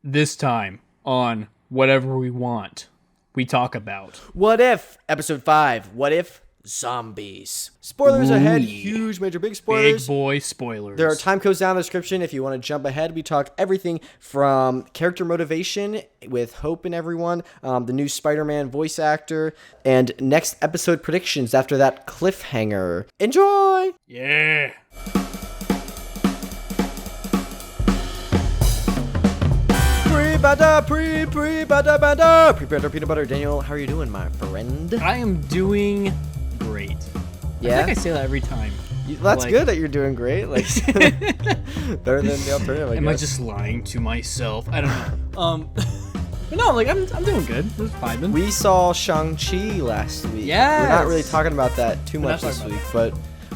This time on Whatever We Want, we talk about... What If? Episode 5. What If? Zombies. Spoilers ahead. Huge, major, big spoilers. Big boy spoilers. There are time codes down in the description if you want to jump ahead. We talk everything from character motivation with Hope and everyone, the new Spider-Man voice actor, and next episode predictions after that cliffhanger. Enjoy! Yeah! PreBanter peanut butter. Daniel, how are you doing, my friend? I am doing great. Yeah? I think I say that every time. That's good that you're doing great. Like better than the alternative, I Am I guess. just lying to myself? I don't know. But no, like I'm doing good. It was vibing. We saw Shang-Chi last week. Yes! We're not really talking about that too much this week, but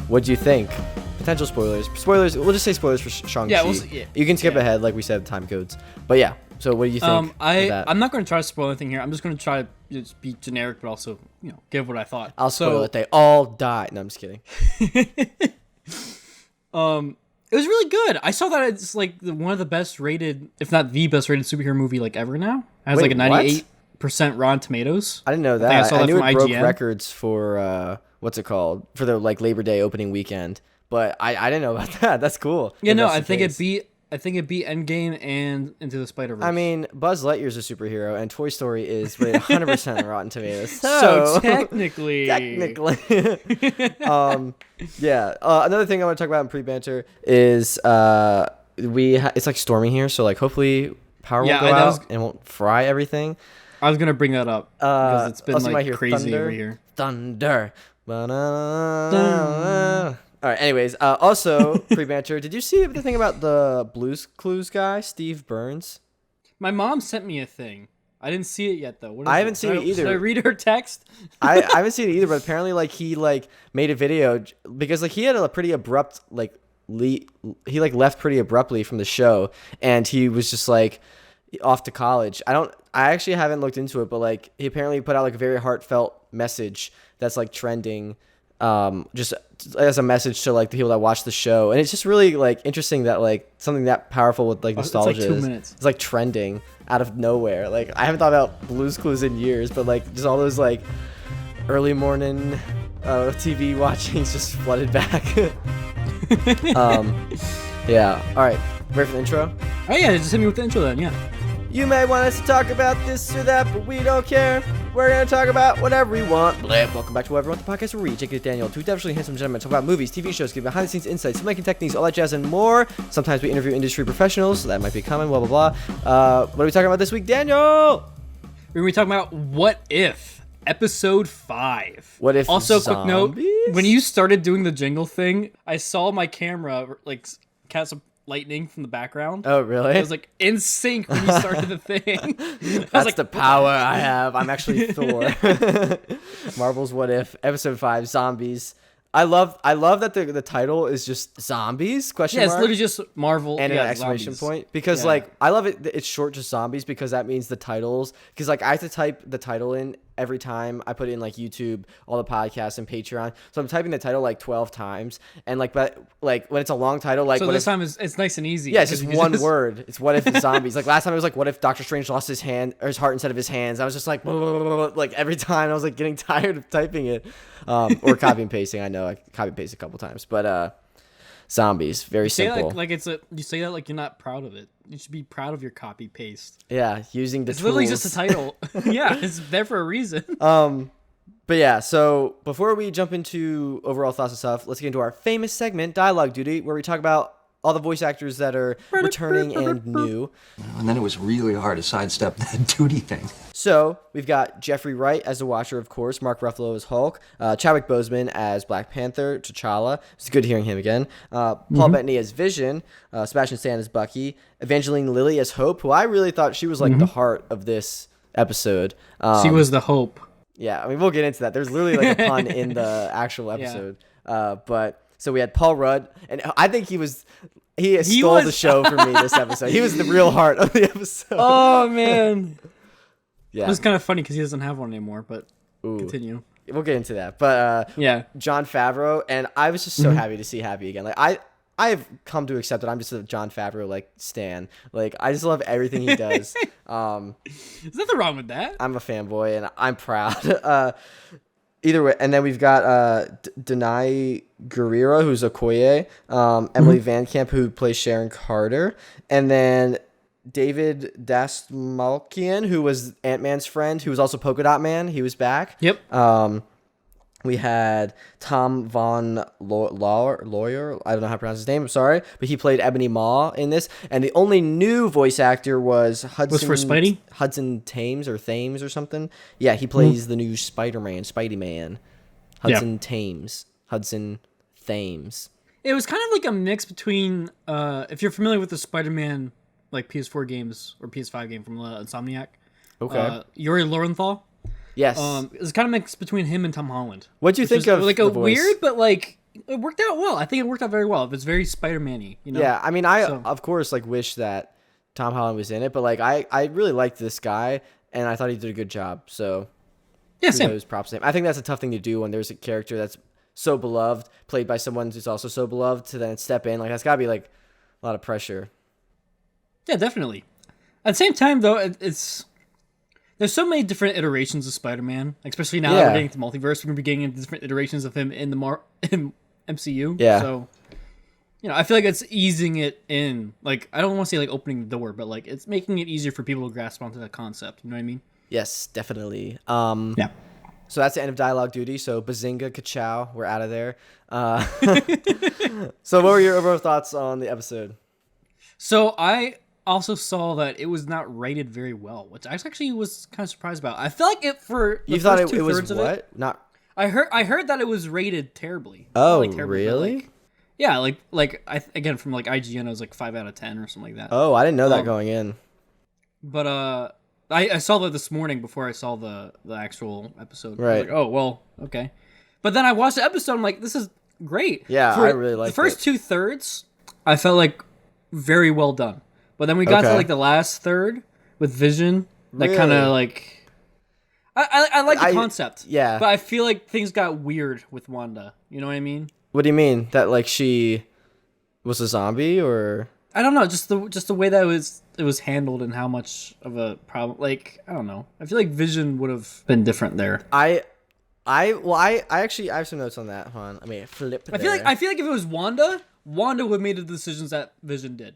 what do you think? Potential spoilers. Spoilers. We'll just say spoilers for Shang-Chi. Yeah, You can skip ahead, like we said, time codes. But yeah. So what do you think? Of that? I'm not going to try to spoil anything here. I'm just going to try to just be generic, but also give what I thought. I'll spoil it. They all die. No, I'm just kidding. It was really good. I saw that it's like one of the best rated, if not the best rated superhero movie like ever now. It has Wait, like a 98% Rotten Tomatoes. I didn't know that. I saw that knew from it broke IGN. records for what's it called? For the like Labor Day opening weekend. But I didn't know about that. That's cool. Yeah, if no, that's I the think case. it beat Endgame and Into the Spider-Verse. I mean, Buzz Lightyear's a superhero, and Toy Story is rated 100% Rotten Tomatoes. so technically, yeah. Another thing I want to talk about in pre-banter is it's like storming here, so like hopefully power won't go out and won't fry everything. I was gonna bring that up because it's been also you might like hear crazy thunder, over here. Thunder. All right. Anyways, also pre-banter. Did you see the thing about the Blues Clues guy, Steve Burns? My mom sent me a thing. I didn't see it yet though. What is I haven't seen it either. Should I read her text? I haven't seen it either, but apparently like he like made a video because like he had a pretty abrupt he left pretty abruptly from the show, and he was just like off to college. I actually haven't looked into it, but like he apparently put out like a very heartfelt message that's like trending just as a message to like the people that watch the show, and it's just really like interesting that like something that powerful with like nostalgia it's like 2 minutes. It's like trending out of nowhere. Like I haven't thought about Blue's Clues in years, but like just all those like early morning TV watchings just flooded back. Yeah. All right. Ready for the intro? Oh yeah, just hit me with the intro then. Yeah. You may want us to talk about this or that, but we don't care. We're going to talk about whatever we want. Blah. Welcome back to Whatever We Want, the podcast where we, Jake and Daniel, two definitely handsome gentlemen, talk about movies, TV shows, give behind-the-scenes insights, filmmaking techniques, all that jazz, and more. Sometimes we interview industry professionals. That might be common, blah, blah, blah. What are we talking about this week, Daniel? We're going to be talking about What If, Episode 5. What if Also, zombies? quick note, when you started doing the jingle thing, I saw my camera, like, cast some lightning from the background. Oh, really? It was, like, in sync when you started the thing. That's the power I have. I'm actually Thor. Marvel's What If, Episode 5, Zombies. I love that the title is just Zombies? Question Yeah, it's mark? literally just Marvel. And an exclamation zombies. point, because like I love it. It's short, just zombies, because that means the titles. Because like I have to type the title in every time I put in like YouTube, all the podcasts, and Patreon. So I'm typing the title like 12 times, and like but like when it's a long title, like So what this if, time it's nice and easy. yeah, it's just because you one word. It's what if the zombies. Like last time it was like what if Doctor Strange lost his hand or his heart instead of his hands. I was just like like every time I was like getting tired of typing it, or copy and pasting. I know I copy and paste a couple times, but zombies, very simple. Like it's you say that like you're not proud of it. You should be proud of your copy paste. Yeah, using the It's tools. literally just a title. Yeah, it's there for a reason. But yeah, so before we jump into overall thoughts and stuff, let's get into our famous segment, Dialogue Duty, where we talk about all the voice actors that are returning and new. And then it was really hard to sidestep that duty thing. So we've got Jeffrey Wright as the Watcher, of course, Mark Ruffalo as Hulk, Chadwick Boseman as Black Panther, T'Challa. It's good hearing him again. Paul Bettany as Vision, Sebastian Stan as Bucky, Evangeline Lilly as Hope, who I really thought she was like the heart of this episode. She was the hope. Yeah, I mean, we'll get into that. There's literally like a pun in the actual episode. But so we had Paul Rudd, and I think he stole the show for me this episode. He was the real heart of the episode. Oh man. Yeah. It was kind of funny because he doesn't have one anymore, but continue. We'll get into that. But yeah, Jon Favreau, and I was just so happy to see Happy again. Like I've come to accept that I'm just a Jon Favreau like stan. Like I just love everything he does. There's nothing wrong with that. I'm a fanboy and I'm proud. Either way, and then we've got Denai Guerrero, who's Okoye, Emily Van Camp, who plays Sharon Carter, and then David Dastmalchian, who was Ant-Man's friend, who was also Polka Dot Man. He was back. Yep. We had Tom Von Lawyer. I don't know how to pronounce his name. I'm sorry, but he played Ebony Maw in this. And the only new voice actor was Hudson. Was for Spidey? Hudson Thames or something. Yeah, he plays the new Spider-Man, Spidey-Man. Hudson Thames. It was kind of like a mix between, if you're familiar with the Spider-Man like PS4 games or PS5 game from Insomniac. Okay. Yuri Lowenthal. Yes. It was kind of mixed between him and Tom Holland. What'd you think of like the a voice? weird, but like it worked out well. I think it worked out very well. It's very Spider-Man-y, you know? Yeah, I mean, of course like wish that Tom Holland was in it, but like I really liked this guy and I thought he did a good job. So yeah, same. kudos, props to him. I think that's a tough thing to do when there's a character that's so beloved, played by someone who's also so beloved, to then step in. Like that's gotta be like a lot of pressure. Yeah, definitely. At the same time, though, there's so many different iterations of Spider-Man, especially now that we're getting to multiverse. We're gonna be getting into different iterations of him in the MCU. Yeah. So, I feel like it's easing it in. Like, I don't want to say like opening the door, but like it's making it easier for people to grasp onto that concept. You know what I mean? Yes, definitely. Yeah. So that's the end of dialogue duty. So bazinga, ka-chow, we're out of there. So what were your overall thoughts on the episode? So I also saw that it was not rated very well, which I actually was kind of surprised about. I feel like it for the You thought first it was two-thirds of what? it. Not. I heard that it was rated terribly. Oh, Not, like, terribly, but, really? like, yeah, again from like IGN, it was like 5 out of 10 or something like that. Oh, I didn't know that going in. But I saw that this morning before I saw the actual episode. Right. I was like, oh well, okay. But then I watched the episode. I'm like, this is great. Yeah, I really liked the first it. 2/3. I felt like very well done. But then we got to like the last third with Vision. That Really? kind of like. I like the concept. Yeah. But I feel like things got weird with Wanda. You know what I mean? What do you mean? That like she was a zombie or? I don't know, just the way that it was handled and how much of a problem. Like, I don't know. I feel like Vision would have been different there. I actually I have some notes on that. Hold on. I mean, flip. I feel like if it was Wanda would have made the decisions that Vision did.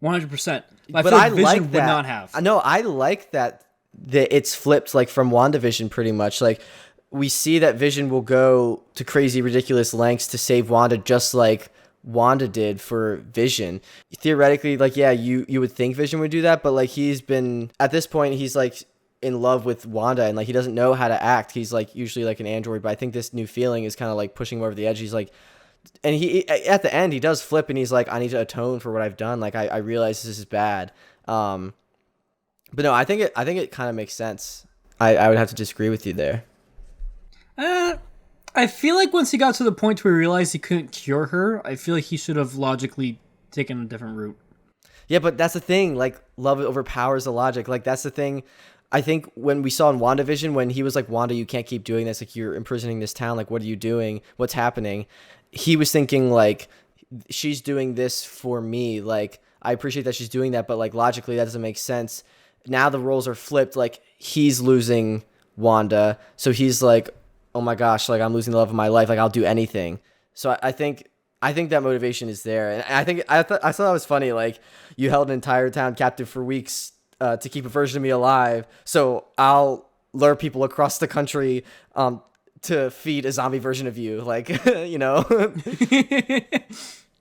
100%. But I feel like Vision like would that. not have. No, I like that it's flipped like from WandaVision pretty much. Like we see that Vision will go to crazy ridiculous lengths to save Wanda, just like Wanda did for Vision. Theoretically, like, yeah, you would think Vision would do that, but like he's been at this point, he's like in love with Wanda and like he doesn't know how to act. He's like usually like an android, but I think this new feeling is kind of like pushing him over the edge. He's like, and he at the end he does flip and he's like, I need to atone for what I've done. Like I realize this is bad. But no, I think it kind of makes sense. I would have to disagree with you there. I feel like once he got to the point where he realized he couldn't cure her, I feel like he should have logically taken a different route. Yeah, but that's the thing. Like, love overpowers the logic. Like, that's the thing. I think when we saw in WandaVision, when he was like, Wanda, you can't keep doing this. Like, you're imprisoning this town. Like, what are you doing? What's happening? He was thinking, like, she's doing this for me. Like, I appreciate that she's doing that, but, like, logically, that doesn't make sense. Now the roles are flipped. Like, he's losing Wanda. So he's like, oh my gosh, like, I'm losing the love of my life. Like, I'll do anything. So I think that motivation is there. And I thought that was funny. Like, you held an entire town captive for weeks to keep a version of me alive. So I'll lure people across the country to feed a zombie version of you. Like, you know,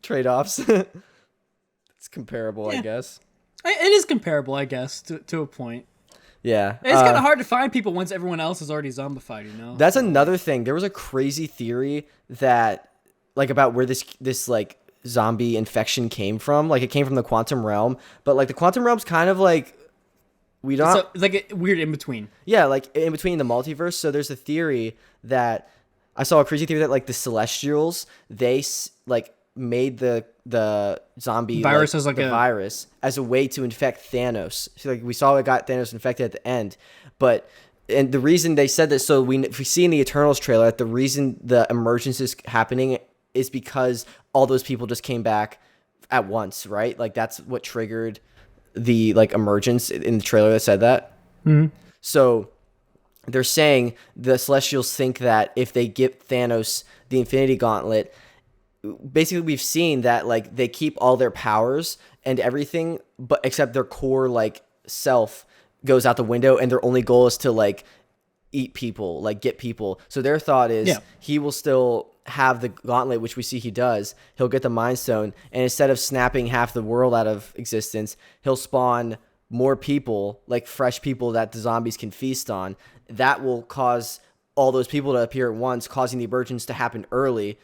trade-offs. It's comparable, yeah. I guess. It is comparable, I guess, to a point. Yeah. It's kind of hard to find people once everyone else is already zombified, you know? That's another thing. There was a crazy theory that, like, about where this like, zombie infection came from. Like, it came from the quantum realm. But, like, the quantum realm's kind of, like, we don't... It's like a weird in-between. Yeah, like, in between the multiverse. So there's a theory that... I saw a crazy theory that, like, the Celestials, they, like, made the zombie virus like, as like the virus as a way to infect Thanos. So like we saw it got Thanos infected at the end, and the reason they said that, so we see in the Eternals trailer that the reason the emergence is happening is because all those people just came back at once, right? Like that's what triggered the like emergence in the trailer that said that. Mm-hmm. So they're saying the Celestials think that if they give Thanos the Infinity Gauntlet, basically we've seen that like they keep all their powers and everything, but except their core like self goes out the window, and their only goal is to like eat people, like get people. So their thought is he will still have the gauntlet, which we see he does. He'll get the Mind Stone, and instead of snapping half the world out of existence, he'll spawn more people, like fresh people that the zombies can feast on. That will cause all those people to appear at once, causing the emergence to happen early.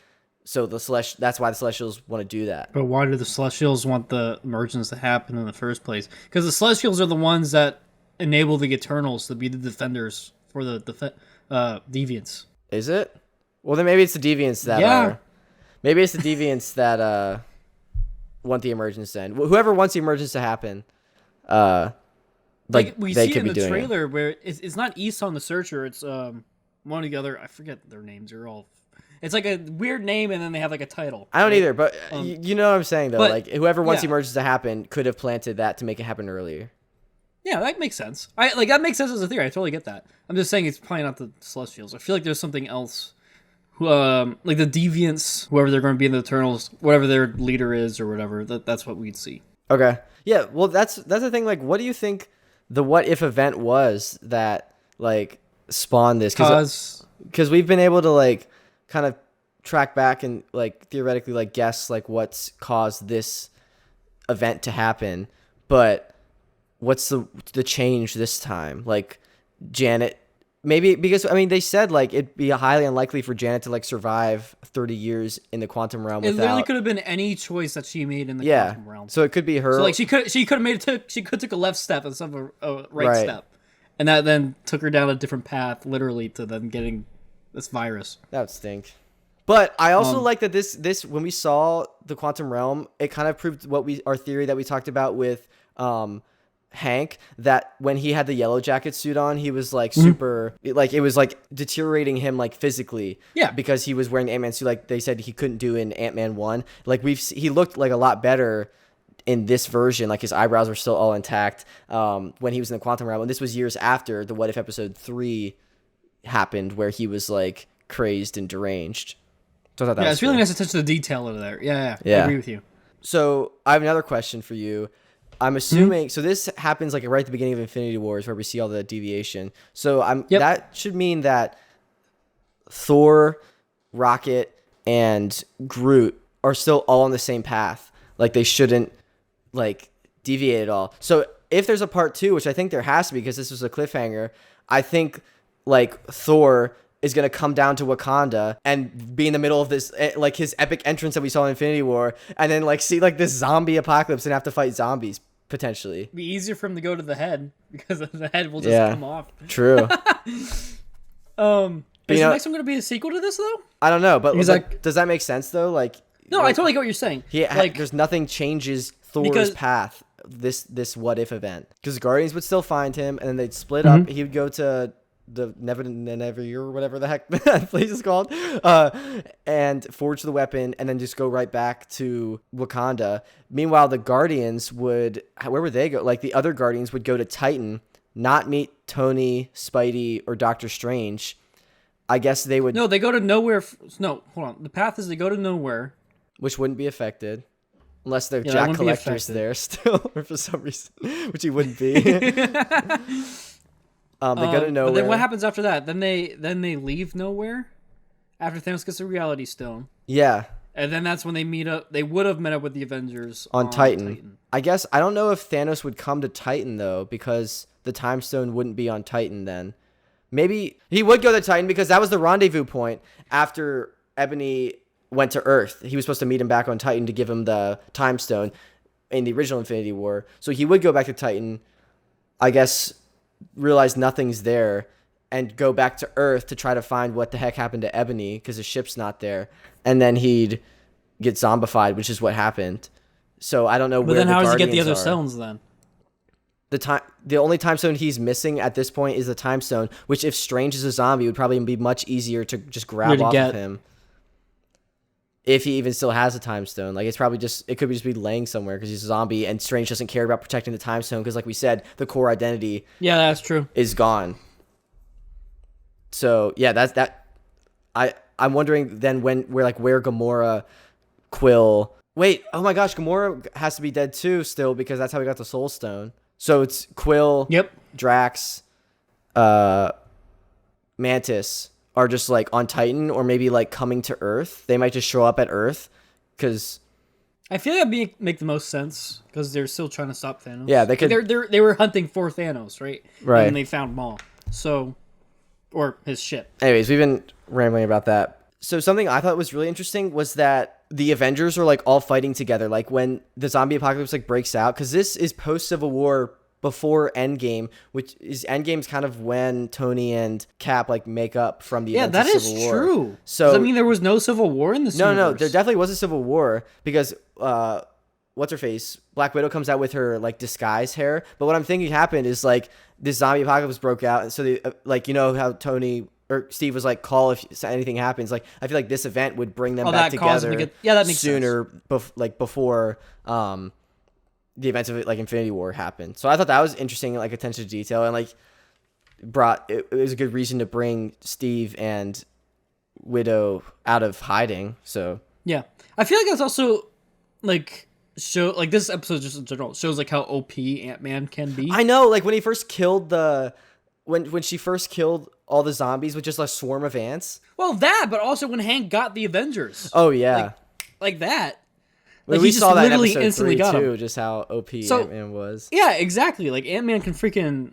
So that's why the Celestials want to do that. But why do the Celestials want the emergence to happen in the first place? Because the Celestials are the ones that enable the Eternals to be the defenders for the Deviants. Is it? Well, then maybe it's the Deviants that are. Maybe it's the Deviants that want the emergence then. Whoever wants the emergence to happen, like we they see could in be the doing trailer where it's not Esau the Searcher, it's one of the other. I forget their names. They're all. It's like a weird name, and then they have like a title. I don't either, but you know what I'm saying though. But, like whoever wants the emergence to happen could have planted that to make it happen earlier. Yeah, that makes sense. That makes sense as a theory. I totally get that. I'm just saying it's probably not the Celestials. I feel like there's something else. Like the Deviants, whoever they're going to be in the Eternals, whatever their leader is or whatever. That's what we'd see. Okay. Yeah. Well, that's the thing. Like, what do you think the what if event was that like spawned this? Because we've been able to like kind of track back and like theoretically like guess like what's caused this event to happen, but what's the change this time? Like Janet, maybe because I mean they said like it'd be highly unlikely for Janet to like survive 30 years in the quantum realm. It literally could have been any choice that she made in the quantum realm. So it could be her. So like she could have made it. She could took a left step instead of a right step, and that then took her down a different path, literally, to them getting this virus. That would stink. But I also like that this when we saw the quantum realm, it kind of proved our theory that we talked about with Hank, that when he had the yellow jacket suit on, he was like super like it was like deteriorating him like physically. Yeah, because he was wearing the Ant-Man suit. Like they said he couldn't do in Ant-Man 1. Like he looked like a lot better in this version. Like his eyebrows were still all intact when he was in the quantum realm. And this was years after the What If episode 3 happened, where he was like crazed and deranged. So I thought that was it's really nice to touch the detail over there. Yeah, I agree with you. So I have another question for you. I'm assuming so this happens like right at the beginning of Infinity Wars, where we see all the deviation. So that should mean that Thor, Rocket, and Groot are still all on the same path. Like they shouldn't like deviate at all. So if there's a part 2, which I think there has to be because this was a cliffhanger, I think like Thor is going to come down to Wakanda and be in the middle of this, like his epic entrance that we saw in Infinity War, and then like see like this zombie apocalypse and have to fight zombies potentially. It'd be easier for him to go to the head because the head will just come off. True. Is the next one going to be a sequel to this though? I don't know, but like, does that make sense though? Like, no, I totally get what you're saying. There's nothing changes Thor's path. This what if event, because Guardians would still find him, and then they'd split up. He would go to the Never or whatever the heck that place is called, and forge the weapon, and then just go right back to Wakanda. Meanwhile, the Guardians where would they go? Like the other Guardians would go to Titan, not meet Tony, Spidey, or Doctor Strange. I guess they would. No, they go to nowhere. No, hold on. The path is they go to nowhere, which wouldn't be affected. Unless they're Jack Collectors there still, or for some reason, which he wouldn't be. They go to nowhere. But then what happens after that? Then they leave nowhere after Thanos gets the Reality Stone. Yeah. And then that's when they meet up. They would have met up with the Avengers on Titan. I guess I don't know if Thanos would come to Titan though, because the Time Stone wouldn't be on Titan then. Maybe he would go to Titan because that was the rendezvous point after Ebony went to Earth. He was supposed to meet him back on Titan to give him the Time Stone in the original Infinity War. So he would go back to Titan, I guess, realize nothing's there, and go back to Earth to try to find what the heck happened to Ebony because the ship's not there. And then he'd get zombified, which is what happened. So I don't know where the Guardians are. But then how does he get the other stones then? The only Time Stone he's missing at this point is the Time Stone, which if Strange is a zombie would probably be much easier to just grab off of him. if he even still has a time stone. Like, it's probably it could just be laying somewhere because he's a zombie, and Strange doesn't care about protecting the time stone because, like we said, the core identity that's true. is gone. So yeah, that's that. I'm wondering then where Gamora, Quill. Wait, oh my gosh, Gamora has to be dead too still because that's how we got the Soul Stone. So it's Quill, Drax, Mantis are just like on Titan, or maybe like coming to Earth. They might just show up at Earth because I feel like that'd make the most sense because they're still trying to stop Thanos. Yeah, they could. They were hunting for Thanos, right? Right. And they found Maul. So, or his ship. Anyways, we've been rambling about that. So something I thought was really interesting was that the Avengers are like all fighting together. Like when the zombie apocalypse like breaks out, because this is post Civil War, before Endgame, which is Endgame's kind of when Tony and Cap like make up from the events of Civil War. Yeah, that is true. So does that mean there was no Civil War in this universe? No, there definitely was a Civil War because what's her face? Black Widow comes out with her like disguise hair. But what I'm thinking happened is like this zombie apocalypse broke out, and so they like, you know how Tony or Steve was like, call if anything happens. Like I feel like this event would bring them back together that makes sooner before the events of like Infinity War happened. So I thought that was interesting, like attention to detail, and like it was a good reason to bring Steve and Widow out of hiding. So yeah, I feel like that's also like this episode just in general shows like how OP Ant-Man can be. I know, like when he first killed when she first killed all the zombies with just a swarm of ants. Well, that, but also when Hank got the Avengers. Oh yeah, like that. Like we saw that in episode 3 too, just how OP Ant-Man was. Yeah, exactly. Like Ant-Man can freaking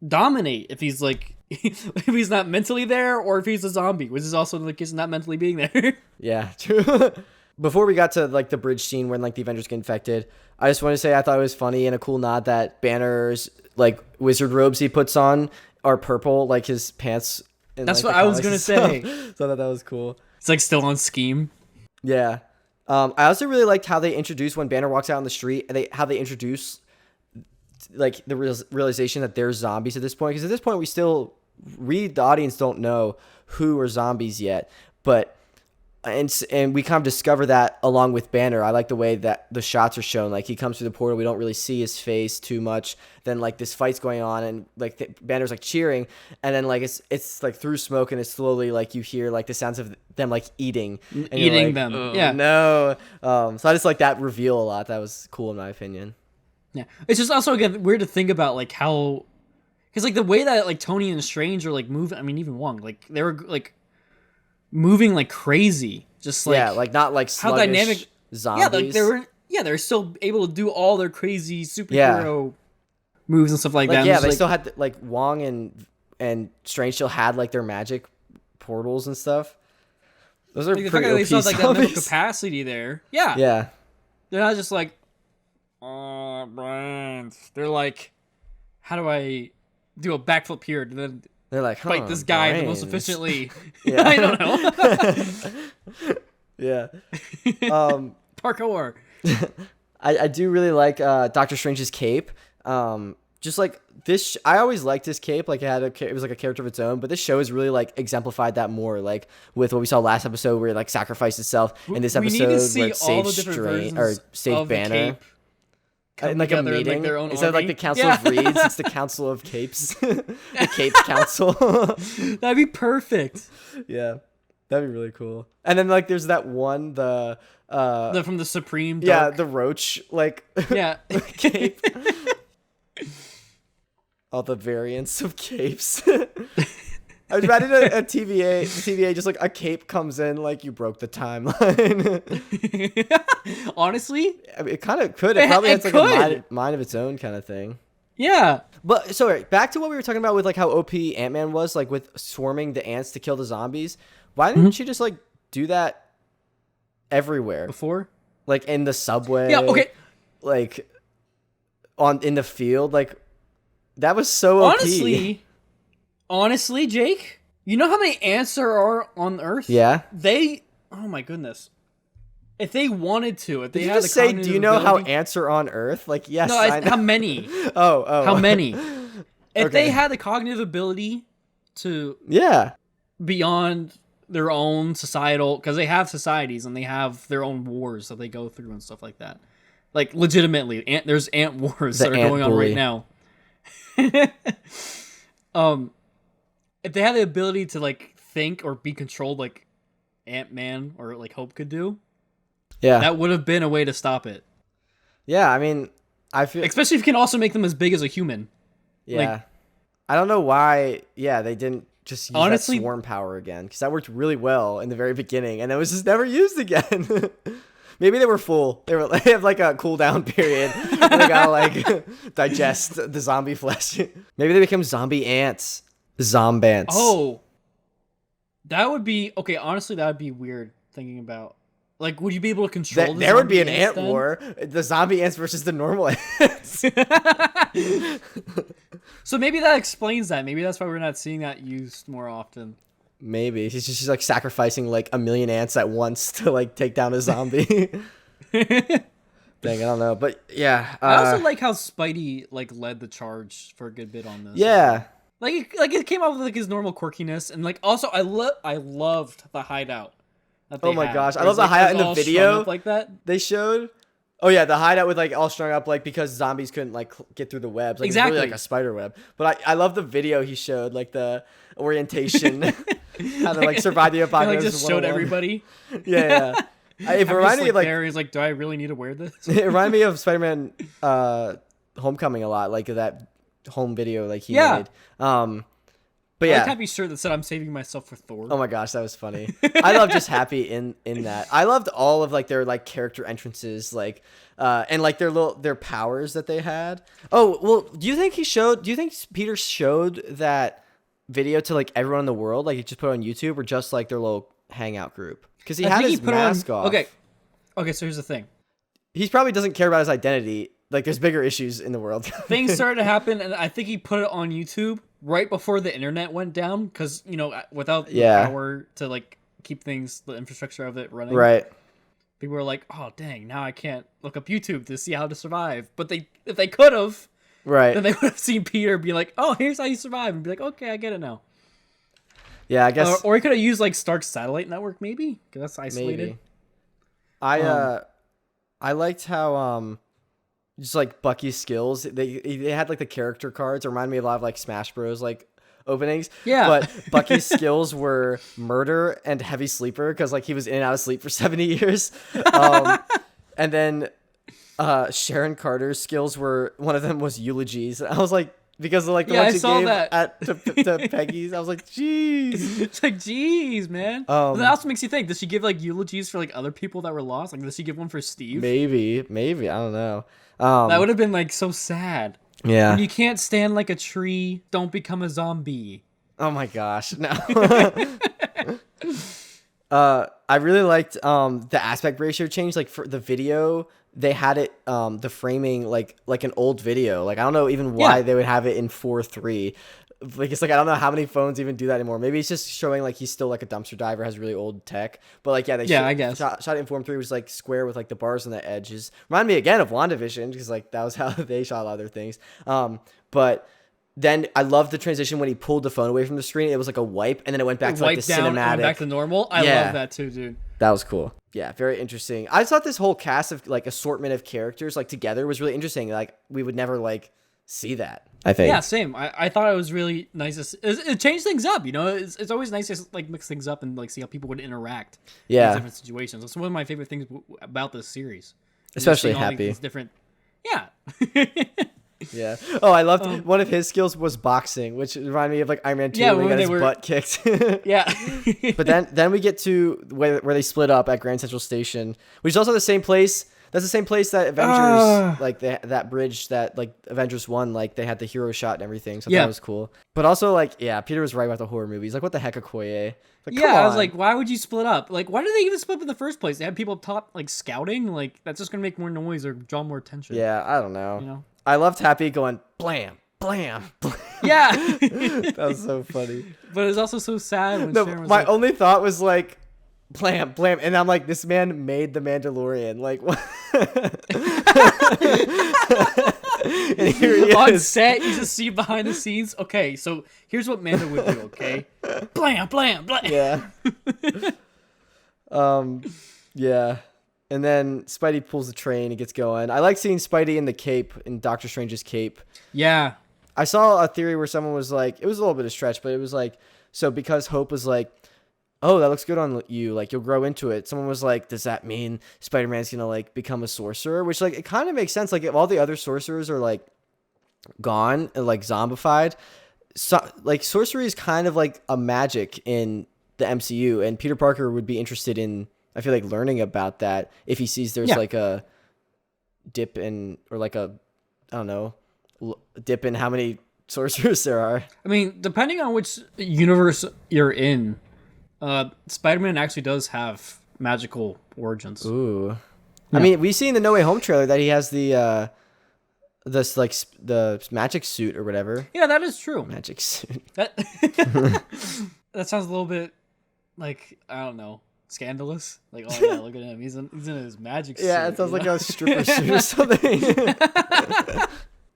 dominate if he's like if he's not mentally there, or if he's a zombie, which is also like he's not mentally being there. Yeah, true. Before we got to like the bridge scene when like the Avengers get infected, I just want to say I thought it was funny and a cool nod that Banner's like wizard robes he puts on are purple, like his pants. That's what I was gonna say. So I thought that was cool. It's like still on scheme. Yeah. I also really liked how they introduce when Banner walks out on the street. How they introduce like the realization that they're zombies at this point. Because at this point, we the audience don't know who are zombies yet. But and we kind of discover that along with Banner. I like the way that the shots are shown. Like he comes through the portal, we don't really see his face too much. Then like this fight's going on, and like Banner's like cheering, and then like it's like through smoke, and it's slowly like you hear like the sounds of them like eating like, them. Oh, yeah, no. So I just like that reveal a lot. That was cool in my opinion. Yeah, it's just also again weird to think about like how, because like the way that like Tony and Strange are like moving. I mean even Wong, like they were like moving like crazy, just like like not like how dynamic zombies. They're still able to do all their crazy superhero moves and stuff like that. Yeah, they still had like Wong and Strange still had like their magic portals and stuff. Those are like, pretty OP they still have like that mental zombies. capacity there. Yeah, they're not just like brains. They're like, how do I do a backflip here and then they're like fight this guy the most efficiently? Yeah. I don't know. Yeah. Parkour. I do really like Doctor Strange's cape. Just like this, I always liked his cape. Like it was like a character of its own. But this show has really like exemplified that more. Like with what we saw last episode, where it like sacrificed itself. In this episode, where it saved Strange or saved Banner. In like a meeting, like instead of like the Council of Reeds, it's the Council of Capes, the Cape Council. That'd be perfect. Yeah, that'd be really cool. And then like there's that one the from the Supreme. The roach cape. All the variants of capes. I was imagine a TVA just like a cape comes in like you broke the timeline. Honestly, I mean, it kind of could. It probably has like a mind of its own kind of thing. Yeah. But so back to what we were talking about with like how OP Ant-Man was, like with swarming the ants to kill the zombies. Why didn't she just like do that everywhere before? Like in the subway. Yeah. Okay. Like in the field, like that was so OP. Honestly, Jake, you know how many ants there are on Earth? Yeah. Oh my goodness. If they wanted to, if they Did had you just say, do you know how ants are on Earth? Like, yes. No, I know. how many? Oh. How many? If they had the cognitive ability to beyond their own societal, because they have societies and they have their own wars that they go through and stuff like that. Like legitimately, there's ant wars that are going on right now. If they had the ability to like think or be controlled like Ant-Man or like Hope could do, that would have been a way to stop it. Yeah, I mean, I feel especially if you can also make them as big as a human. Yeah, like, I don't know why. Yeah, they didn't just use that swarm power again, because that worked really well in the very beginning, and it was just never used again. Maybe they were full. They have like a cooldown period. They gotta like digest the zombie flesh. Maybe they become zombie ants. Zombants. Oh, that would be okay. Honestly, that would be weird thinking about. Like, would you be able to control? There would be an ant war. The zombie ants versus the normal ants. So maybe that explains that. Maybe that's why we're not seeing that used more often. Maybe he's just like sacrificing like a million ants at once to like take down a zombie. Dang, I don't know, but yeah. I also like how Spidey like led the charge for a good bit on this. Yeah, like it came out with like his normal quirkiness, and like also I loved the hideout. Oh my gosh, I love the hideout in the video like that they showed. Oh yeah, the hideout with like all strung up like because zombies couldn't like get through the webs. Like, exactly, it's really like a spider web. But I love the video he showed, like the orientation, how to like survive the apocalypse. Like just showed everybody. Yeah. It reminded me of like he's like, do I really need to wear this? It reminded me of Spider-Man Homecoming a lot, like that home video like he made. But yeah, I like Happy's shirt that said "I'm saving myself for Thor." Oh my gosh, that was funny. I love just Happy in that. I loved all of like their like character entrances, like and like their powers that they had. Oh well, do you think Peter showed that video to like everyone in the world? Like he just put it on YouTube, or just like their little hangout group? Because he had his mask off. Okay, so here's the thing. He probably doesn't care about his identity. Like there's bigger issues in the world. Things started to happen, and I think he put it on YouTube right before the internet went down, because without the power to like keep the infrastructure of it running, right? People were like, "Oh dang, now I can't look up YouTube to see how to survive." But if they could have, right, then they would have seen Peter be like, "Oh, here's how you survive," and be like, "Okay, I get it now." Yeah, I guess. Or he could have used like Stark's satellite network, maybe, because that's isolated. Maybe. I liked how just like Bucky's skills, they had like the character cards. It reminded me a lot of like Smash Bros. Like openings. Yeah. But Bucky's skills were murder and heavy sleeper, because like he was in and out of sleep for 70 years. And then Sharon Carter's skills were, one of them was eulogies. I was like, because of like the one she gave to Peggy's, I was like, jeez. It's like, jeez, man. But that also makes you think, does she give like eulogies for like other people that were lost? Like, does she give one for Steve? Maybe, I don't know. That would have been like so sad. Yeah. When you can't stand like a tree, don't become a zombie. Oh my gosh, no. I really liked the aspect ratio change. Like for the video, they had it the framing like an old video. Like I don't know even why they would have it in 4:3. Like it's like I don't know how many phones even do that anymore. Maybe it's just showing like he's still like a dumpster diver, has really old tech. But like I guess shot it in form 3, was like square with like the bars on the edges. Remind me again of WandaVision, because like that was how they shot a lot of their things. But then I loved the transition when he pulled the phone away from the screen. It was like a wipe, and then it went back to like the cinematic. And back to normal. I love that too, dude. That was cool. Yeah, very interesting. I thought this whole cast of like assortment of characters like together was really interesting. Like we would never like see that, I think. Yeah, same. I thought it was really nice. It changed things up, it's always nice to like mix things up and like see how people would interact in different situations. That's one of my favorite things about this series. Especially Happy. Different. Yeah. Yeah. Oh, I loved one of his skills was boxing, which reminded me of like Iron Man 2 when he got his butt kicked. Yeah. But then we get to where they split up at Grand Central Station, which is also the same place. That's the same place that Avengers, like that bridge that like Avengers 1, like they had the hero shot and everything. So that was cool. But also like, Peter was right about the horror movies. Like what the heck, Okoye? Like, I was like, why would you split up? Like, why did they even split up in the first place? They had people up top like scouting. Like that's just gonna make more noise or draw more attention. Yeah, I don't know. I loved Happy going blam, blam, blam. Yeah. That was so funny. But it was also so sad. When my only thought was like, blam, blam. And I'm like, this man made the Mandalorian. Like, what? And here he On is. set, you just see behind the scenes. Okay, so here's what Mando would do. Okay, blam, blam, blam. Yeah. Yeah. And then Spidey pulls the train and gets going. I like seeing Spidey in the cape, in Doctor Strange's cape. Yeah. I saw a theory where someone was like, it was a little bit of stretch, but it was like, so because Hope was like, oh, that looks good on you, like you'll grow into it. Someone was like, does that mean Spider-Man's gonna like become a sorcerer? Which like it kind of makes sense. Like if all the other sorcerers are like gone and like zombified, so like sorcery is kind of like a magic in the MCU, and Peter Parker would be interested in, I feel like, learning about that if he sees there's like a dip in, or like a, I don't know, dip in how many sorcerers there are. I mean, depending on which universe you're in, Spider-Man actually does have magical origins. Ooh. Yeah. I mean, we see in the No Way Home trailer that he has the magic suit or whatever. Yeah, that is true. Magic suit. That that sounds a little bit like, I don't know, scandalous. Like, oh yeah, look at him. He's in his magic suit. Yeah, it sounds like a stripper suit or something.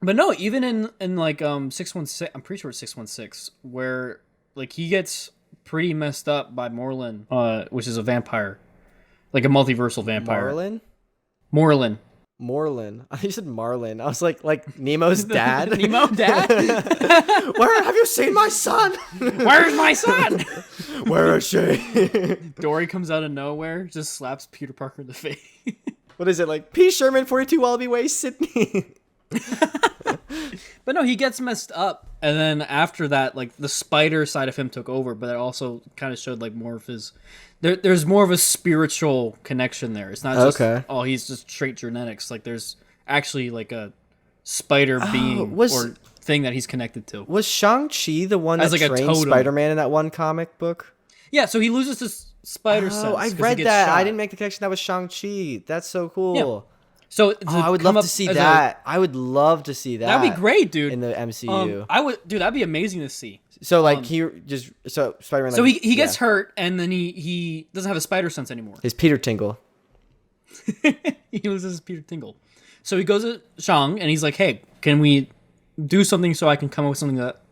But no, even in like 616, I'm pretty sure it's 616, where like he gets pretty messed up by Morlun, which is a vampire, like a multiversal vampire. Morlun. I thought you said Marlin. I was like Nemo's dad. Nemo, dad? Where have you seen my son? Where's my son? Where is she? Dory comes out of nowhere, just slaps Peter Parker in the face. What is it, like P. Sherman, 42 Wallaby Way, Sydney? But no, he gets messed up, and then after that, like the spider side of him took over, but it also kind of showed like more of his. There's more of a spiritual connection there. It's not just he's just straight genetics. Like there's actually like a spider being or thing that he's connected to. Was Shang-Chi the one that like trained Spider-Man in that one comic book? Yeah, so he loses his spider sense. Oh, I read that. Shot. I didn't make the connection. That was Shang-Chi. That's so cool. Yeah. So I would love to see that. I would love to see that. That'd be great, dude. In the MCU, That'd be amazing to see. So like Spider-Man. So he gets hurt, and then he doesn't have a spider sense anymore. His Peter Tingle. He loses his Peter Tingle. So he goes to Shang, and he's like, "Hey, can we do something so I can come up with something that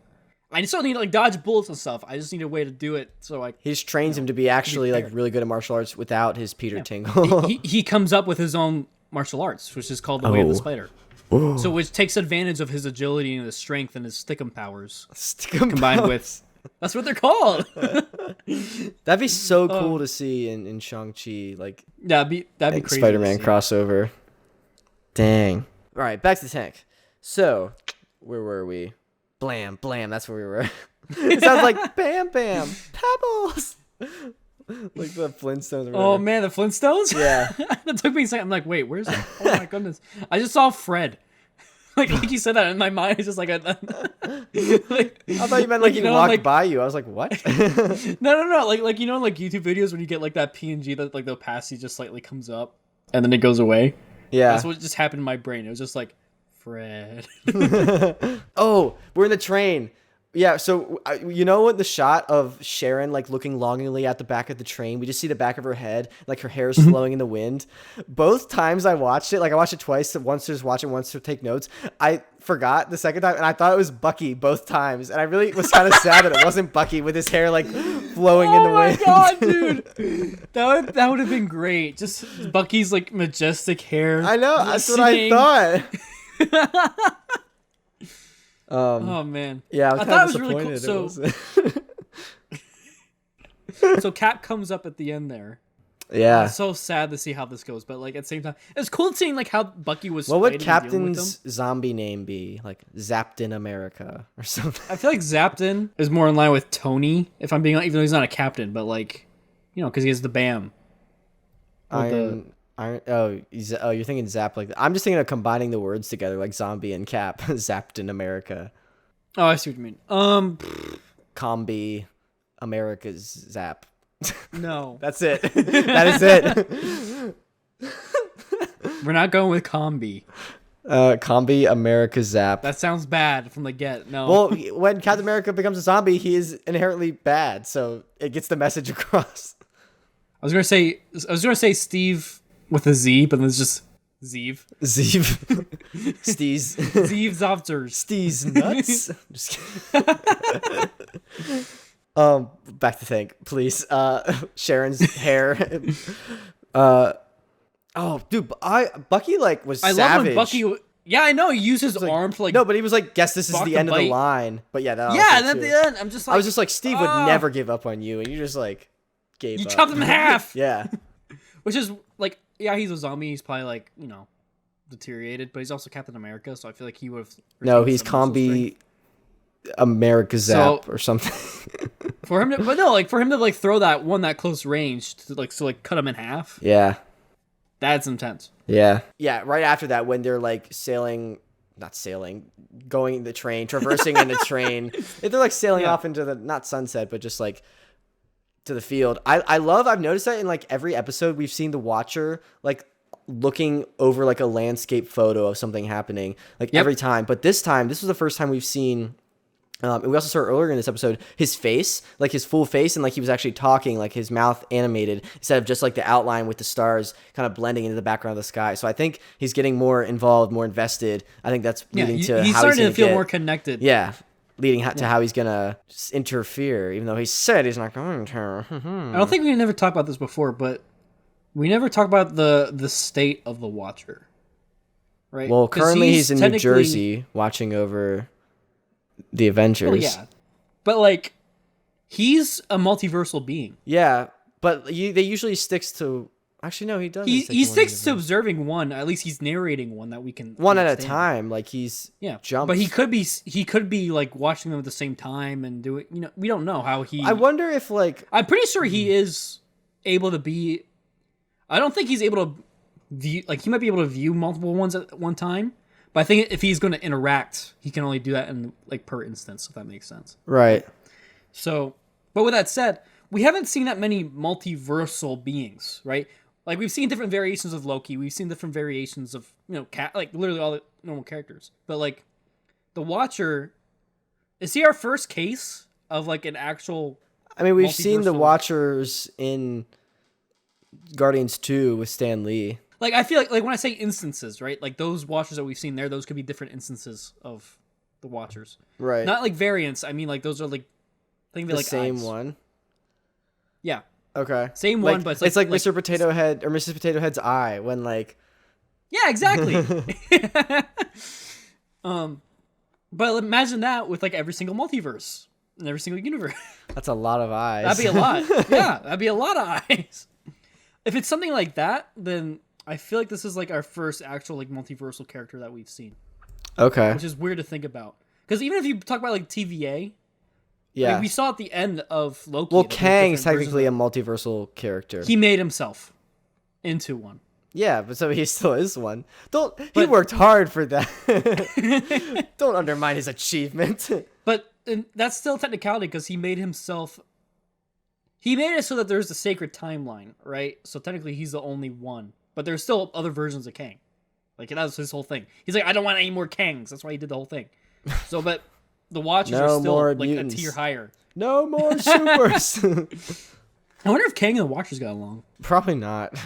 I just don't need to like dodge bullets and stuff. I just need a way to do it so I." He just trains him to be actually like really good at martial arts without his Peter Tingle. he comes up with his own martial arts, which is called the Way of the Spider. Ooh. So which takes advantage of his agility and his strength and his stickum powers. Combined with that's what they're called. That'd be so cool to see in Shang-Chi, like that'd be crazy. Spider-Man crossover. Dang. All right, back to the tank. So, where were we? Blam, blam. That's where we were. It sounds like bam, bam, pebbles. Like the Flintstones. Oh man, the Flintstones? Yeah. That took me a second. I'm like, wait, where's that? Oh my goodness. I just saw Fred. Like you said that in my mind. It's just like, like I thought you meant like he walked by you. I was like, what? No. Like in like YouTube videos when you get like that PNG that like the opacity just slightly comes up and then it goes away. Yeah. That's what just happened in my brain. It was just like, Fred. Oh, we're in the train. Yeah, so you know what, the shot of Sharon like looking longingly at the back of the train, we just see the back of her head, like her hair is flowing in the wind. Both times I watched it, like I watched it twice, once to just watch it, once to take notes. I forgot the second time, and I thought it was Bucky both times, and I really was kind of sad that it wasn't Bucky with his hair like flowing in the wind. Oh my god, dude, that would have been great. Just Bucky's like majestic hair. I know, that's what I thought. Oh man, yeah, I thought it was really cool. So Cap comes up at the end there. Yeah, it's so sad to see how this goes, but like at the same time, it's cool seeing like how Bucky was. What would Captain's zombie name be? Like Zaptin America or something? I feel like Zaptin is more in line with Tony, if I'm being honest, even though he's not a captain, but like, you know, because he has the BAM. Iron. You're thinking Zap like that. I'm just thinking of combining the words together, like zombie and Cap. Zapped in America. Oh, I see what you mean. Combi, America's Zap. No, that's it. That is it. We're not going with Combi. Combi, America Zap. That sounds bad from the get. No. Well, when Captain America becomes a zombie, he is inherently bad, so it gets the message across. I was gonna say Steve with a Z, but then it's just Zeev. Zeev. Steez. Zeev's officers. Steez nuts. Just kidding. Back to Tank, please. Sharon's hair. Oh, dude, Bucky like was savage. I love when Bucky. Yeah, I know. He used his arm to like. No, but he was like, "Guess this is the end of the line." But yeah, that. Yeah, and at the end, I'm just like. I was just like, Steve would never give up on you, and you just like gave up. You chopped him in half. Yeah. Which is like, yeah, he's a zombie. He's probably like, deteriorated, but he's also Captain America, so I feel like he would have. No, he's Combi America Zap or something. for him to throw that one that close range to cut him in half. Yeah. That's intense. Yeah. Yeah, right after that when they're like going the train, traversing in a train. They're like sailing off into the not sunset, but just like to the field. I've noticed that in like every episode we've seen the Watcher like looking over like a landscape photo of something happening like every time. But this was the first time we've seen and we also saw earlier in this episode his face, like his full face, and like he was actually talking, like his mouth animated instead of just like the outline with the stars kind of blending into the background of the sky. So I think he's getting more involved, more invested. I think that's leading to he's how starting to feel more connected. Yeah, leading to how he's gonna interfere, even though he said he's not going to. I don't think we never talked about this before, but we never talked about the state of the Watcher, right? Well, currently he's in New Jersey watching over the Avengers. Well, yeah, but like he's a multiversal being. Yeah, but they usually sticks to. Actually, no, he doesn't. He sticks to observing one. At least he's narrating one that we can one at a time. Like he's jumps. But he could be like watching them at the same time and do it. We don't know how he. I wonder if like I'm pretty sure he is able to be. I don't think he's able to view. Like he might be able to view multiple ones at one time. But I think if he's going to interact, he can only do that in like per instance, if that makes sense. Right. So, but with that said, we haven't seen that many multiversal beings, right? Like we've seen different variations of Loki, we've seen different variations of like literally all the normal characters. But like the Watcher, is he our first case of like an actual? I mean, we've seen the Watchers in Guardians 2 with Stan Lee. Like, I feel like when I say instances, right? Like, those Watchers that we've seen there, those could be different instances of the Watchers. Right. Not like variants. I mean, like, those are like... I think they're the like same eyes. one? Yeah. Okay. Same one, but it's like Mr. Potato Head or Mrs. Potato Head's eye when, like... Yeah, exactly. But imagine that with, like, every single multiverse in every single universe. That's a lot of eyes. That'd be a lot. Yeah, that'd be a lot of eyes. If it's something like that, then... I feel like this is like our first actual like multiversal character that we've seen. Okay. Which is weird to think about. Because even if you talk about like TVA, yeah, we saw at the end of Loki. Well, Kang's technically a multiversal character. He made himself into one. Yeah, but so he still is one. He worked hard for that. Don't undermine his achievement. But that's still technicality because he made himself. He made it so that there's a sacred timeline, right? So technically, he's the only one. But there's still other versions of Kang. Like, that was his whole thing. He's like, I don't want any more Kangs. That's why he did the whole thing. So, but the Watchers are still, like, mutants. A tier higher. No more supers. I wonder if Kang and the Watchers got along. Probably not.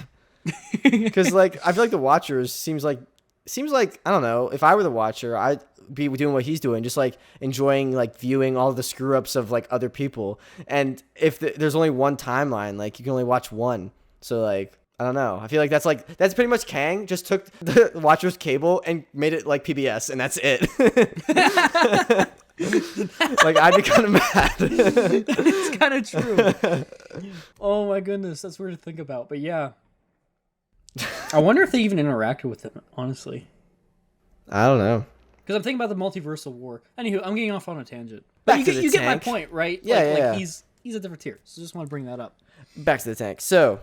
Because, like, I feel like the Watchers seems like, I don't know, if I were the Watcher, I'd be doing what he's doing, just, like, enjoying, like, viewing all the screw-ups of, like, other people. And if there's only one timeline, like, you can only watch one. So, like... I don't know. I feel like that's pretty much Kang just took the Watcher's cable and made it like PBS, and that's it. Like, I'd be kind of mad. It's kind of true. Oh my goodness, that's weird to think about. But yeah, I wonder if they even interacted with him. Honestly, I don't know. Because I'm thinking about the multiversal war. Anywho, I'm getting off on a tangent. But you get my point, right? Yeah, yeah. He's a different tier. So just want to bring that up. Back to the tank. So.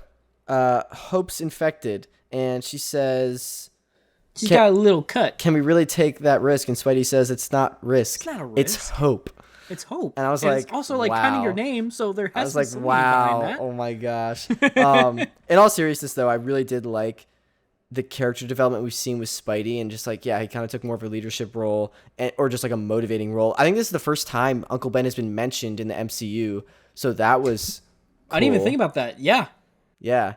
Hope's infected, and she says... She's got a little cut. Can we really take that risk? And Spidey says it's not risk. It's not a risk. It's hope. It's hope. And I was like, it's also like kind of your name, so there has to be something wow. behind that. Oh my gosh. In all seriousness, though, I really did like the character development we've seen with Spidey, and just like, yeah, he kind of took more of a leadership role, or just like a motivating role. I think this is the first time Uncle Ben has been mentioned in the MCU, so that was cool. I didn't even think about that. Yeah. Yeah.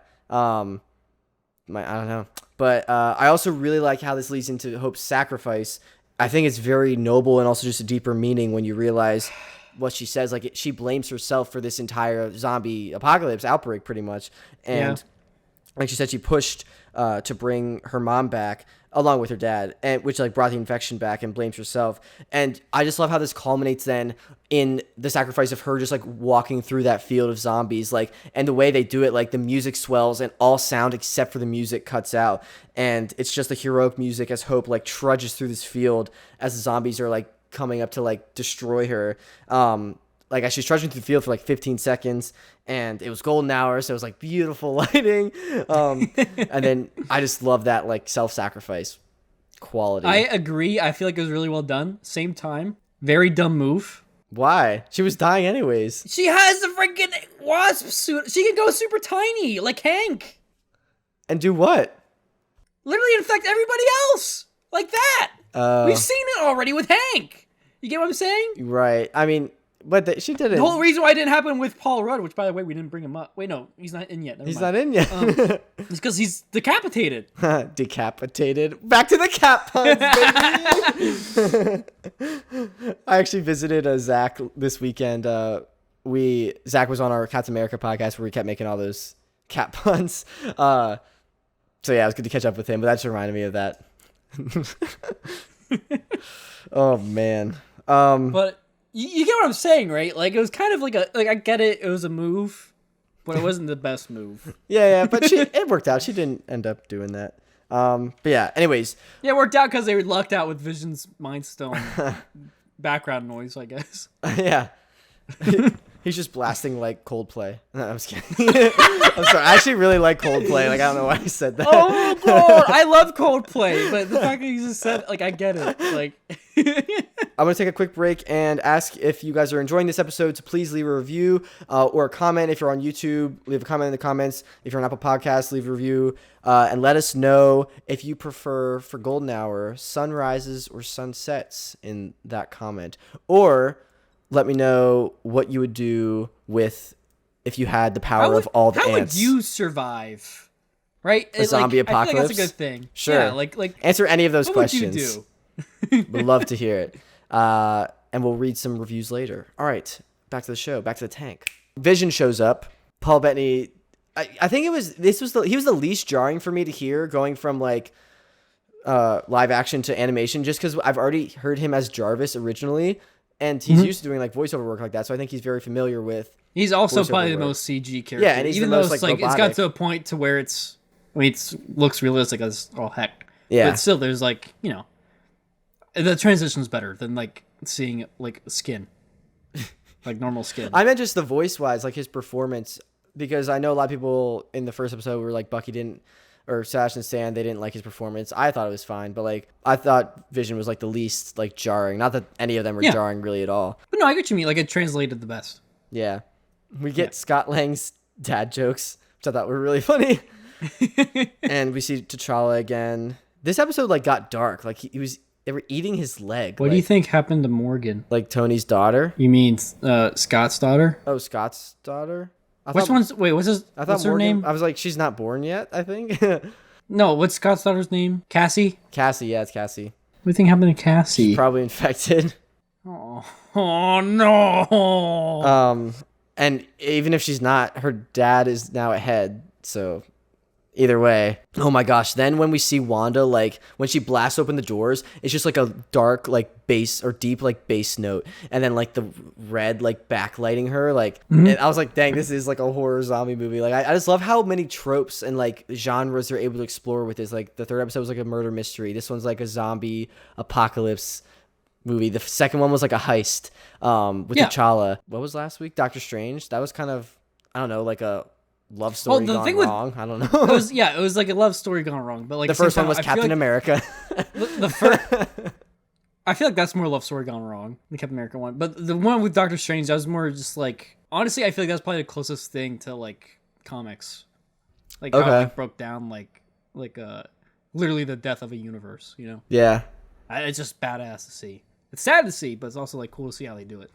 I don't know. But I also really like how this leads into Hope's sacrifice. I think it's very noble and also just a deeper meaning when you realize what she says. Like, she blames herself for this entire zombie apocalypse outbreak, pretty much. And like she said, she pushed to bring her mom back along with her dad, and which like brought the infection back, and blames herself. And I just love how this culminates then in the sacrifice of her just like walking through that field of zombies, like, and the way they do it, like the music swells and all sound except for the music cuts out, and it's just the heroic music as Hope like trudges through this field as the zombies are like coming up to like destroy her. Like, as she's trudging through the field for like 15 seconds, and it was golden hour, so it was like beautiful lighting. And then I just love that like self-sacrifice quality. I agree. I feel like it was really well done. Same time, very dumb move. Why? She was dying anyways. She has a freaking wasp suit. She can go super tiny, like Hank. And do what? Literally infect everybody else, like that. We've seen it already with Hank. You get what I'm saying? Right. I mean, but she did it. The whole reason why it didn't happen with Paul Rudd, which, by the way, we didn't bring him up. Wait, no, he's not in yet. Never He's mind. not in yet. It's because he's decapitated. Decapitated. Back to the cat puns, baby. I actually visited Zach this weekend. Zach was on our Cats America podcast where we kept making all those cat puns. So yeah, it was good to catch up with him, but that just reminded me of that. Oh man. But you get what I'm saying, right? Like, it was kind of like I get it. It was a move, but it wasn't the best move. Yeah, but it worked out. She didn't end up doing that. But yeah, anyways. Yeah, it worked out because they were lucked out with Vision's Mind Stone background noise, I guess. Yeah. He's just blasting like Coldplay. No, I'm just kidding. I'm sorry. I actually really like Coldplay. Like, I don't know why I said that. Oh god, I love Coldplay, but the fact that you just said, like, I get it. Like, I'm gonna take a quick break and ask if you guys are enjoying this episode to please leave a review or a comment. If you're on YouTube, leave a comment in the comments. If you're on Apple Podcasts, leave a review and let us know if you prefer for golden hour sunrises or sunsets in that comment, or let me know what you would do with if you had the power of all the ants. How would you survive? Right? A zombie apocalypse? I feel like that's a good thing. Sure. Yeah, like answer any of those what questions. What would you do? Would love to hear it. And we'll read some reviews later. All right, back to the show, back to the tank. Vision shows up. Paul Bettany, I think he was the least jarring for me to hear, going from like live action to animation, just because I've already heard him as Jarvis originally. And he's used to doing like voiceover work like that, so I think he's very familiar with. He's also probably work. the most CG character. Yeah, and he's even the though most it's like it's got to a point to where it looks realistic as all heck. Yeah, but still, there's like, you know, the transition's better than like seeing like skin, like normal skin. I meant just the voice wise, like his performance, because I know a lot of people in the first episode were like Bucky didn't. Or Sash and Stan, they didn't like his performance. I thought it was fine, but like I thought Vision was like the least like jarring. Not that any of them were jarring really at all. But no, I get what you mean. Like, it translated the best. Yeah, we get Scott Lang's dad jokes, which I thought were really funny. And we see T'Challa again. This episode like got dark. Like they were eating his leg. What do you think happened to Morgan? Like Tony's daughter? You mean Scott's daughter? Oh, Scott's daughter. What's her name? I was like, she's not born yet, I think. No, what's Scott's daughter's name? Cassie? Cassie, yeah, it's Cassie. What do you think happened to Cassie? She's probably infected. Oh no. And even if she's not, her dad is now ahead, so either way. Oh my gosh, then when we see Wanda, like when she blasts open the doors, it's just like a dark like bass or deep like bass note, and then like the red like backlighting her, like and I was like, dang, this is like a horror zombie movie. Like I just love how many tropes and like genres they're able to explore with this. Like the third episode was like a murder mystery, this one's like a zombie apocalypse movie, the second one was like a heist with T'Challa. What was last week? Doctor Strange. That was kind of, I don't know, like a love story gone wrong. I don't know. It was like a love story gone wrong. But like the first one was Captain America. The first, I feel like that's more love story gone wrong, the Captain America one. But the one with Doctor Strange, that was more just like, honestly, I feel like that's probably the closest thing to like comics, like how it broke down like literally the death of a universe. You know? Yeah. It's just badass to see. It's sad to see, but it's also like cool to see how they do it.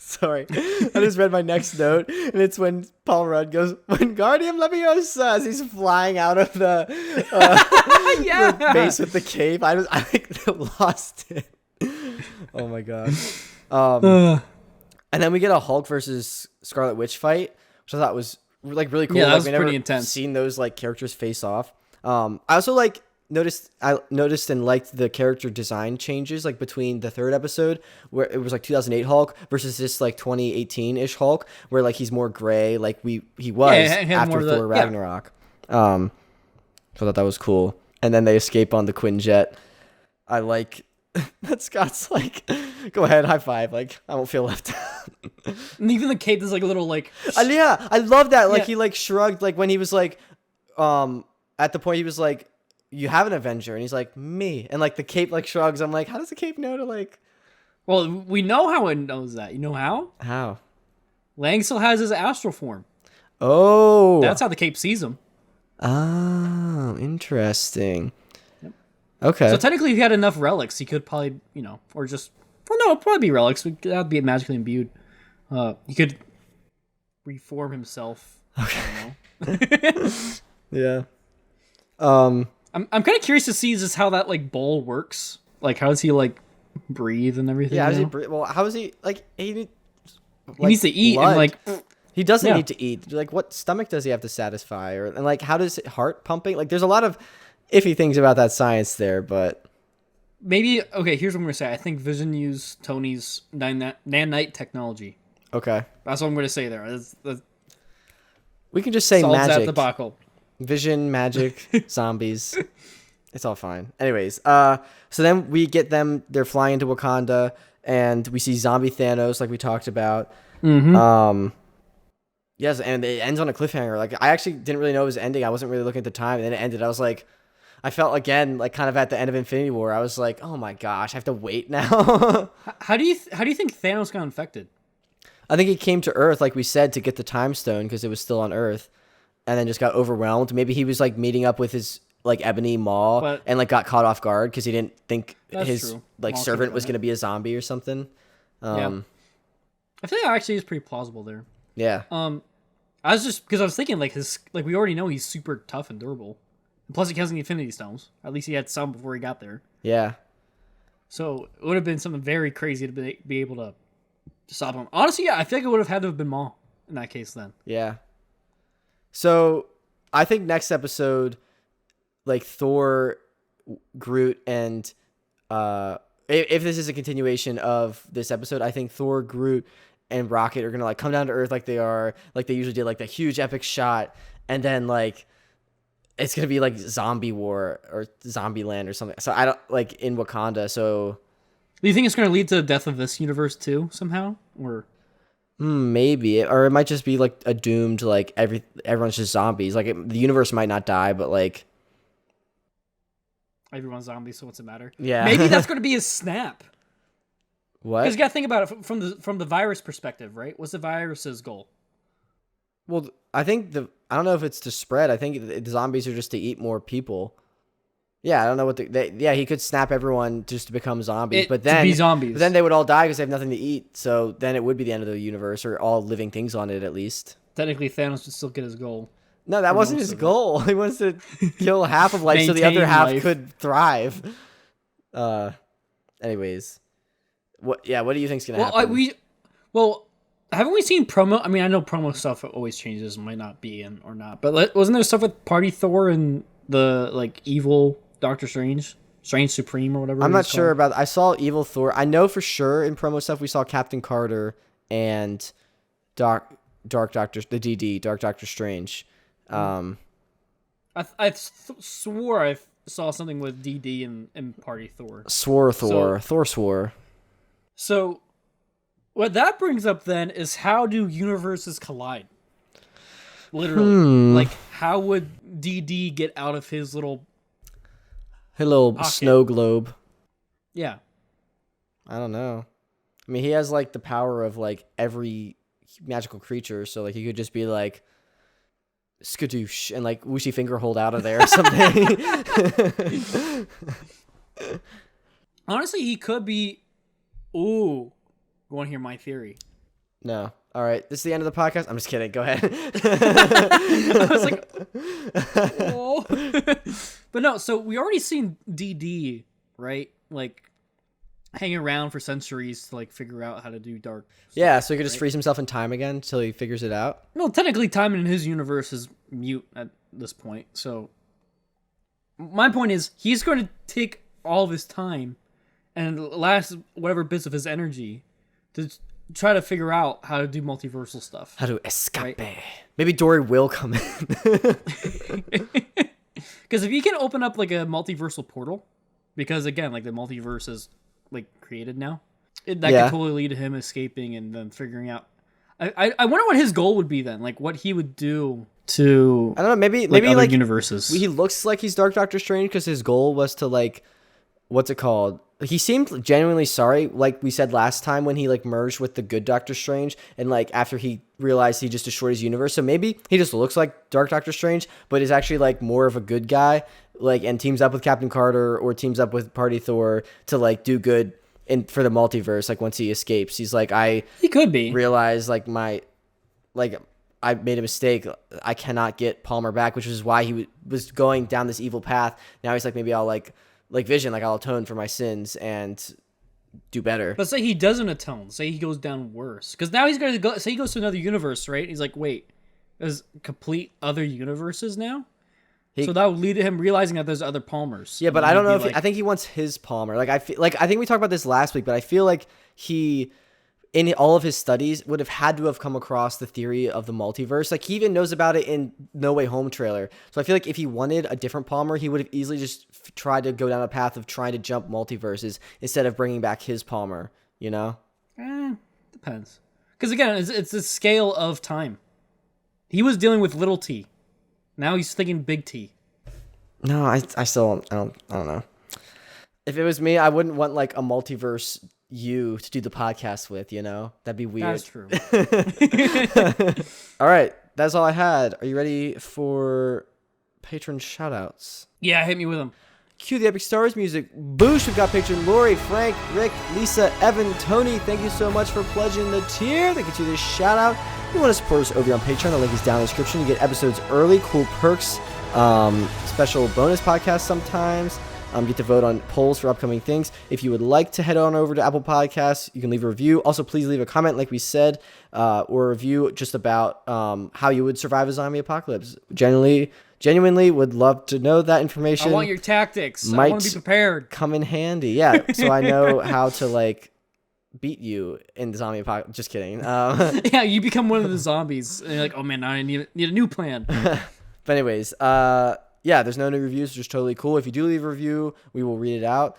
Sorry, I just read my next note, and it's when Paul Rudd goes, "Wingardium Leviosa," as he's flying out of the, the base with the cape. I like lost it. Oh my god. And then we get a Hulk versus Scarlet Witch fight, which I thought was like really cool. Yeah, that like, was we pretty never intense. Seen those like characters face off. I also noticed and liked the character design changes like between the third episode where it was like 2008 Hulk versus this like 2018-ish Hulk where like he's more gray like he was after Thor Ragnarok. So I thought that was cool. And then they escape on the Quinjet. I like that Scott's like, go ahead, high five. Like I won't feel left out. And even the cape is like a little like. Yeah, I love that. Like he like shrugged like when he was like, at the point he was like, "You have an Avenger," and he's like, "Me," and like the cape like shrugs. I'm like, how does the cape know to like? Well, we know how it knows that. You know how? How? Lang still has his astral form. Oh, That's how the cape sees him. Oh, interesting. Yep. Okay. So technically, if he had enough relics, he could probably, or just, well, no, it'd probably be relics. That'd be magically imbued. He could reform himself. Okay. Yeah. I'm kind of curious to see just how that like bowl works. Like, how does he like breathe and everything? Yeah, how does he breathe? Well, how is he like? He needs to eat blood. and like. He doesn't need to eat. Like, what stomach does he have to satisfy? And like, how does heart pumping? Like, there's a lot of iffy things about that science there, but maybe okay. Here's what I'm gonna say. I think Vision used Tony's nanite technology. Okay, that's what I'm gonna say there. We can just say solves magic. That debacle. Vision, magic, zombies. It's all fine. Anyways, so then we get them. They're flying into Wakanda, and we see zombie Thanos, like we talked about. Mm-hmm. Yes, and it ends on a cliffhanger. Like I actually didn't really know it was ending. I wasn't really looking at the time, and then it ended. I was like, I felt again like kind of at the end of Infinity War. I was like, oh my gosh, I have to wait now. How do you think Thanos got infected? I think he came to Earth, like we said, to get the Time Stone because it was still on Earth, and then just got overwhelmed. Maybe he was like meeting up with his like Ebony Maw and like got caught off guard because he didn't think his like Maw servant was going to be a zombie or something. Yeah. I think that actually is pretty plausible there. Yeah. I was just because I was thinking like we already know he's super tough and durable. And plus he has the Infinity Stones. At least he had some before he got there. Yeah. So it would have been something very crazy to be able to stop him. Honestly, yeah, I feel like it would have had to have been Maw in that case then. Yeah. So I think next episode, like Thor, Groot, and if this is a continuation of this episode, I think Thor, Groot, and Rocket are gonna like come down to Earth like they usually did, like the huge epic shot, and then like it's gonna be like zombie war or zombie land or something. So I don't like in Wakanda. So do you think it's gonna lead to the death of this universe too somehow, or maybe, or it might just be like a doomed like everyone's just zombies. Like the universe might not die, but like everyone's zombies. So what's it matter? Yeah, maybe that's gonna be a snap. What? Because you got to think about it from the virus perspective, right? What's the virus's goal? Well, I think I don't know if it's to spread. I think the zombies are just to eat more people. Yeah, I don't know what he could snap everyone just to become zombies, but then to be zombies. But then they would all die because they have nothing to eat. So then it would be the end of the universe, or all living things on it at least. Technically, Thanos would still get his goal. No, that wasn't his goal. He wants to kill half of life so the other half could thrive. Anyways. What do you think's gonna happen? Haven't we seen promo? I mean, I know promo stuff always changes, might not be in or not, but wasn't there stuff with Party Thor and the like evil Doctor Strange Supreme or whatever? I'm not sure about. I saw evil Thor. I know for sure in promo stuff we saw Captain Carter and Dark Doctor Strange. I swore I saw something with DD and Party Thor. Thor swore. So, what that brings up then is how do universes collide? Literally. Like, how would DD get out of his little pocket? Snow globe? Yeah. I don't know. I mean, he has, like, the power of, like, every magical creature, so, like, he could just be, like, skadoosh, and, like, whooshy finger hold out of there or something. Honestly, he could be... Ooh, you want to hear my theory? No. All right. This is the end of the podcast. I'm just kidding. Go ahead. I was like, oh. But no, so we already seen DD, right? Like hanging around for centuries to like figure out how to do dark stuff, Yeah, so he could just freeze himself in time again until he figures it out. Well, technically time in his universe is mute at this point. So my point is he's going to take all of his time and last whatever bits of his energy to try to figure out how to do multiversal stuff. How to escape. Right? Maybe Dory will come in. Because if you can open up like a multiversal portal, because again, like the multiverse is like created now, that could totally lead to him escaping and then figuring out. I wonder what his goal would be then, like what he would do to. I don't know. Maybe other like universes. He looks like he's Dark Doctor Strange because his goal was to like, what's it called? He seemed genuinely sorry, like we said last time when he like merged with the good Doctor Strange, and like after he realized he just destroyed his universe. So maybe he just looks like Dark Doctor Strange, but is actually like more of a good guy, like and teams up with Captain Carter or teams up with Party Thor to like do good for the multiverse. Like once he escapes, he's like he could be realize like I made a mistake. I cannot get Palmer back, which is why he was going down this evil path. Now he's like, maybe I'll like Vision, like I'll atone for my sins and do better. But say he doesn't atone. Say he goes down worse. Because now he's going to go. Say he goes to another universe, right? He's like, wait, there's complete other universes now. So that would lead to him realizing that there's other Palmers. Yeah, but I don't know if I think he wants his Palmer. Like I think we talked about this last week, but I feel like he, in all of his studies, would have had to have come across the theory of the multiverse. Like he even knows about it in No Way Home trailer. So I feel like if he wanted a different Palmer, he would have easily just tried to go down a path of trying to jump multiverses instead of bringing back his Palmer. You know? Depends. Because again, it's the scale of time. He was dealing with little T. Now he's thinking big T. No, I still I don't know. If it was me, I wouldn't want like a multiverse you to do the podcast with, you know? That'd be weird. That's true. All right, that's all I had. Are you ready for patron shout-outs? Yeah, hit me with them. Cue the Epic Stars music. Boosh, we've got patron Lori, Frank, Rick, Lisa, Evan, Tony. Thank you so much for pledging the tier. Thank you to this shout-out. If you want to support us over here on Patreon, the link is down in the description. You get episodes early, cool perks, special bonus podcasts sometimes. Get to vote on polls for upcoming things. If you would like to head on over to Apple Podcasts, you can leave a review. Also, please leave a comment, like we said, or a review just about how you would survive a zombie apocalypse. Genuinely would love to know that information. I want your tactics. I want to be prepared. Come in handy, yeah. So I know how to like beat you in the zombie apocalypse. Just kidding. Yeah, you become one of the zombies, and you're like, oh man, now I need a new plan. But anyways, yeah, there's no new reviews, which is totally cool. If you do leave a review, we will read it out.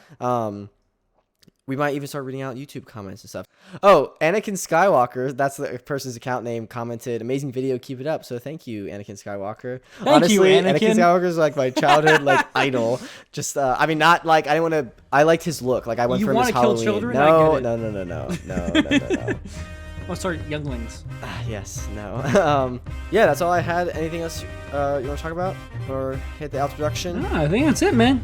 We might even start reading out YouTube comments and stuff. Oh, Anakin Skywalker, that's the person's account name, commented, amazing video, keep it up. So thank you, Anakin Skywalker. Honestly, you, Anakin Skywalker is like my childhood like idol. Just, I mean, not like, I didn't want to, I liked his look. Like I went for his Halloween. You want to kill children? No. Oh, sorry, younglings. Yes, no. Yeah, that's all I had. Anything else you want to talk about? Or hit the introduction? No, I think that's it, man.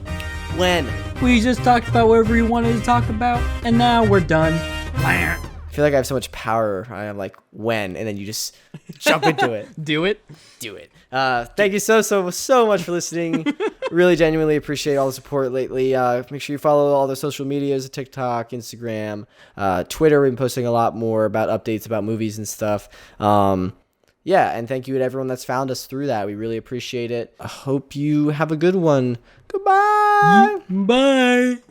When? We just talked about whatever we wanted to talk about, and now we're done. I feel like I have so much power. I am like, when? And then you just jump into it. Do it. Thank you so much for listening. Really genuinely appreciate all the support lately. Make sure you follow all the social medias, TikTok, Instagram, Twitter. We've been posting a lot more about updates about movies and stuff. Yeah, and thank you to everyone that's found us through that. We really appreciate it. I hope you have a good one. Goodbye. Bye.